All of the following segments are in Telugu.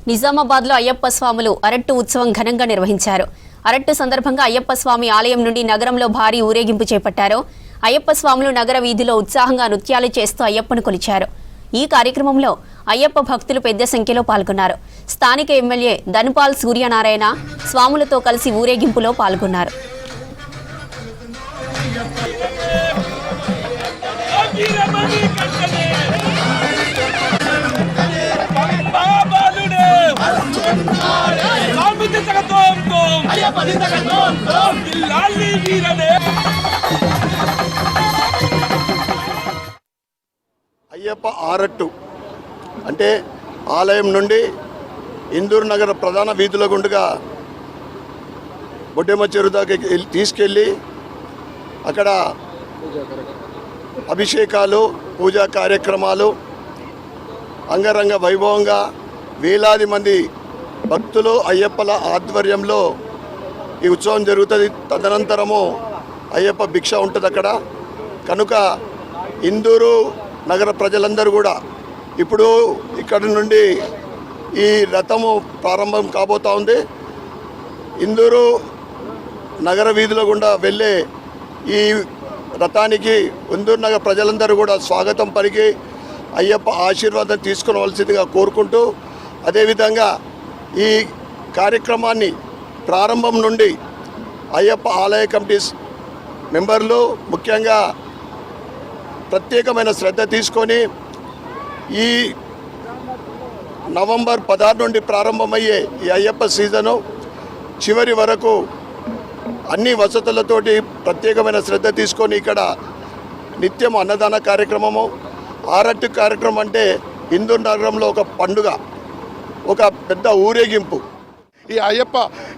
నిజామాబాద్లో అయ్యప్ప స్వాములు అరట్టు ఉత్సవం ఘనంగా నిర్వహించారు. అరట్టు సందర్భంగా అయ్యప్ప స్వామి ఆలయం నుండి నగరంలో భారీ ఊరేగింపు చేపట్టారు. అయ్యప్ప స్వాములు నగర వీధిలో ఉత్సాహంగా నృత్యాలు చేస్తూ అయ్యప్పను కొలిచారు. ఈ కార్యక్రమంలో అయ్యప్ప భక్తులు పెద్ద సంఖ్యలో పాల్గొన్నారు. స్థానిక ఎమ్మెల్యే ధనుపాల్ సూర్యనారాయణ స్వాములతో కలిసి ఊరేగింపులో పాల్గొన్నారు. అయ్యప్ప ఆరట్టు అంటే ఆలయం నుండి ఇందూరు నగర ప్రధాన వీధుల గుండుగా బొడ్డెమ్మ చెరువు దాకా తీసుకెళ్ళి అక్కడ అభిషేకాలు పూజా కార్యక్రమాలు అంగరంగ వైభవంగా వేలాది మంది భక్తులు అయ్యప్పల ఆధ్వర్యంలో ఈ ఉత్సవం జరుగుతుంది. తదనంతరము అయ్యప్ప భిక్ష ఉంటుంది అక్కడ. కనుక ఇందూరు నగర ప్రజలందరూ కూడా ఇప్పుడు ఇక్కడ నుండి ఈ రథము ప్రారంభం కాబోతూ ఉంది. ఇందూరు నగర వీధుల గుండా వెళ్ళే ఈ రథానికి ఇందూరు నగర ప్రజలందరూ కూడా స్వాగతం పలికి అయ్యప్ప ఆశీర్వాదం తీసుకునవలసిందిగా కోరుకుంటూ, అదేవిధంగా ఈ కార్యక్రమాన్ని ప్రారంభం నుండి అయ్యప్ప ఆలయ కమిటీస్ మెంబర్లు ముఖ్యంగా ప్రత్యేకమైన శ్రద్ధ తీసుకొని ఈ నవంబర్ 16 నుండి ప్రారంభమయ్యే ఈ అయ్యప్ప సీజను చివరి వరకు అన్ని వసతులతోటి ప్రత్యేకమైన శ్రద్ధ తీసుకొని ఇక్కడ నిత్యం అన్నదాన కార్యక్రమము, ఆరట్టు కార్యక్రమం అంటే ఇందూరు నగరంలో ఒక పండుగ, ఒక పెద్ద ఊరేగింపు.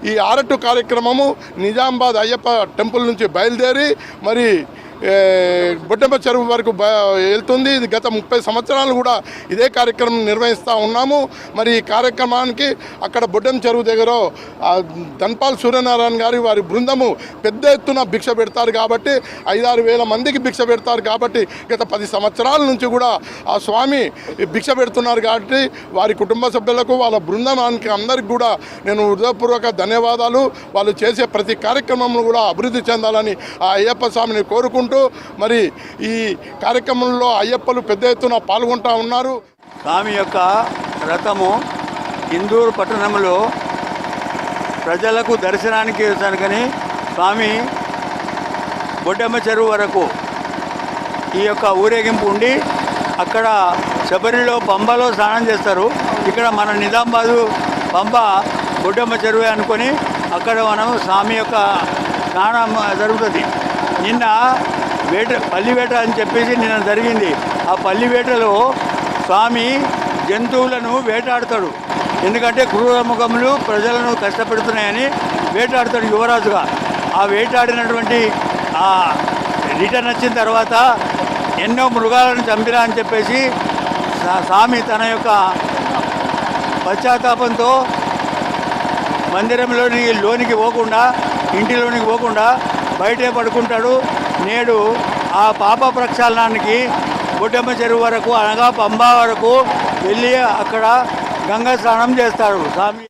ఈ ఆరట్టు కార్యక్రమము నిజామాబాద్ అయ్యప్ప టెంపుల్ నుంచి బయలుదేరి మరి బొడ్డెమ్మ చెరువు వరకు వెళ్తుంది. ఇది గత 30 సంవత్సరాలు కూడా ఇదే కార్యక్రమం నిర్వహిస్తూ ఉన్నాము. మరి ఈ కార్యక్రమానికి అక్కడ బొడ్డెమ్మ చెరువు దగ్గర ధన్పాల్ సూర్యనారాయణ గారి వారి బృందము పెద్ద ఎత్తున భిక్ష పెడతారు కాబట్టి 5-6 వేల మందికి భిక్ష పెడతారు కాబట్టి గత 10 సంవత్సరాల నుంచి కూడా ఆ స్వామి భిక్ష పెడుతున్నారు కాబట్టి వారి కుటుంబ సభ్యులకు వాళ్ళ బృందానికి అందరికి కూడా నేను హృదయపూర్వక ధన్యవాదాలు. వాళ్ళు చేసే ప్రతి కార్యక్రమంలో కూడా అభివృద్ధి చెందాలని ఆ అయ్యప్ప స్వామిని కోరుకుంటూ మరి ఈ కార్యక్రమంలో అయ్యప్పలు పెద్ద ఎత్తున పాల్గొంటూ ఉన్నారు. స్వామి యొక్క రథము ఇందూరు పట్టణంలో ప్రజలకు దర్శనానికి వచ్చానుకని స్వామి బొడ్డెమ్మ చెరువు వరకు ఈ యొక్క ఊరేగింపు ఉండి అక్కడ శబరిలో పంబలో స్నానం చేస్తారు. ఇక్కడ మన నిజామాబాదు పంబ బొడ్డెమ్మ చెరువు అనుకొని అక్కడ మనం స్వామి యొక్క స్నానం జరుగుతుంది. నిన్న పల్లివేట అని చెప్పేసి నిన్న జరిగింది. ఆ పల్లివేటలో స్వామి జంతువులను వేటాడుతాడు. ఎందుకంటే క్రూరముఖములు ప్రజలను కష్టపెడుతున్నాయని వేటాడుతాడు యువరాజుగా. ఆ వేటాడినటువంటి రిటర్న్ వచ్చిన తర్వాత ఎన్నో మృగాలను చంపినా అని చెప్పేసి స్వామి తన యొక్క పశ్చాత్తాపంతో లోనికి పోకుండా, ఇంటిలోనికి పోకుండా బయటే పడుకుంటాడు. నేడు ఆ పాప ప్రక్షాళనానికి బొడ్డెమ్మ చెరువు వరకు అనగా పంబా వరకు వెళ్ళి అక్కడ గంగా స్నానం చేస్తాడు స్వామి.